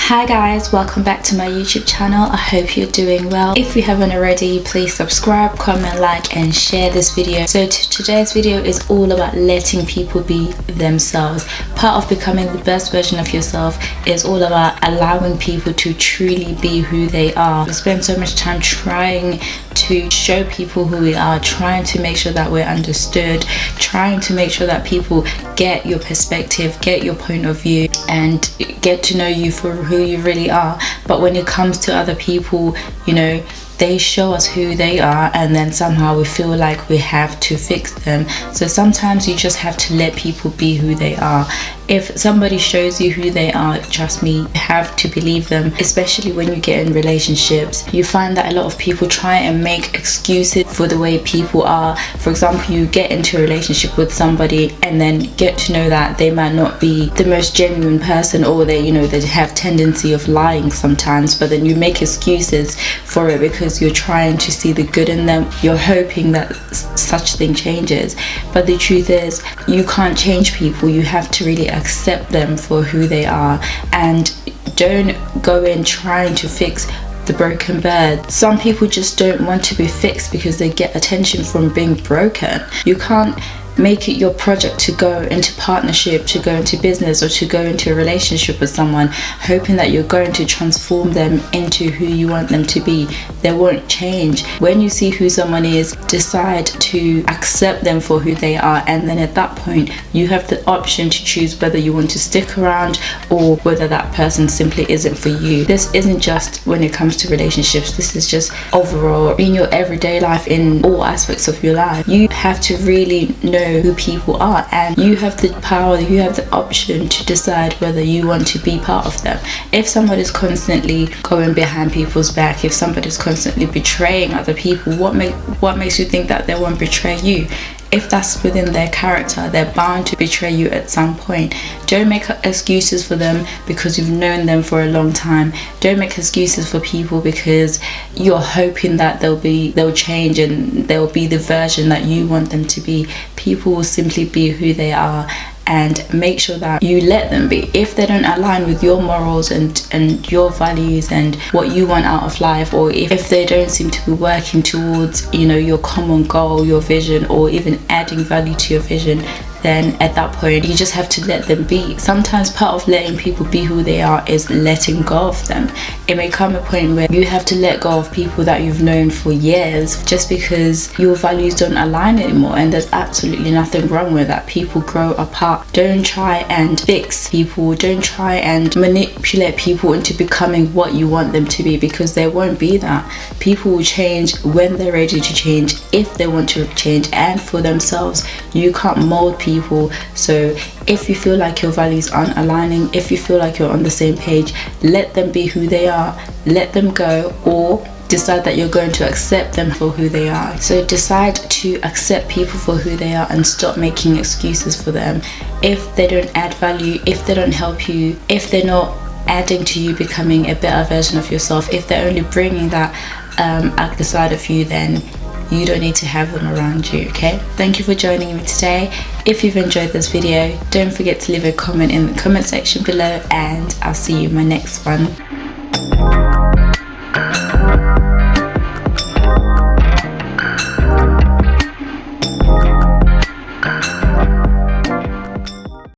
Hi guys, welcome back to my YouTube channel. I hope you're doing well. If you haven't already, please subscribe, comment, like and share this video. So today's video is all about letting people be themselves. Part of becoming the best version of yourself is all about allowing people to truly be who they are. We spend so much time trying to show people who we are, trying to make sure that we're understood, trying to make sure that people get your perspective, get your point of view and get to know you for who you really are. But when it comes to other people, you know, they show us who they are and then somehow we feel like we have to fix them. So sometimes you just have to let people be who they are. If somebody shows you who they are, trust me, you have to believe them. Especially when you get in relationships, you find that a lot of people try and make excuses for the way people are. For example, you get into a relationship with somebody and then get to know that they might not be the most genuine person, or they have tendency of lying sometimes, but then you make excuses for it because you're trying to see the good in them. You're hoping that such thing changes, but the truth is you can't change people. You have to really accept them for who they are and don't go in trying to fix the broken bird. Some people just don't want to be fixed because they get attention from being broken. You can't make it your project to go into partnership, to go into business, or to go into a relationship with someone hoping that you're going to transform them into who you want them to be. They won't change. When you see who someone is, decide to accept them for who they are, and then at that point you have the option to choose whether you want to stick around or whether that person simply isn't for you. This isn't just when it comes to relationships, this is just overall in your everyday life, in all aspects of your life. You have to really know who people are, and you have the power, you have the option to decide whether you want to be part of them. If somebody's constantly going behind people's back, if somebody's constantly betraying other people, what makes you think that they won't betray you? If that's within their character, they're bound to betray you at some point. Don't make excuses for them because you've known them for a long time. Don't make excuses for people because you're hoping that they'll change and they'll be the version that you want them to be. People will simply be who they are, and make sure that you let them be. If they don't align with your morals and your values and what you want out of life, or if they don't seem to be working towards your common goal, your vision, or even adding value to your vision, then at that point you just have to let them be. Sometimes part of letting people be who they are is letting go of them. It may come a point where you have to let go of people that you've known for years just because your values don't align anymore, and there's absolutely nothing wrong with that. People grow apart. Don't try and fix people. Don't try and manipulate people into becoming what you want them to be, because they won't be that. People will change when they're ready to change, if they want to change, and for themselves. You can't mold people. So if you feel like your values aren't aligning, if you feel like you're on the same page, let them be who they are. Let them go, or decide that you're going to accept them for who they are. So decide to accept people for who they are and stop making excuses for them. If they don't add value, if they don't help you, if they're not adding to you becoming a better version of yourself, if they're only bringing that at the side of you, then you don't need to have them around you. Okay, thank you for joining me today. If you've enjoyed this video, don't forget to leave a comment in the comment section below, and I'll see you in my next one.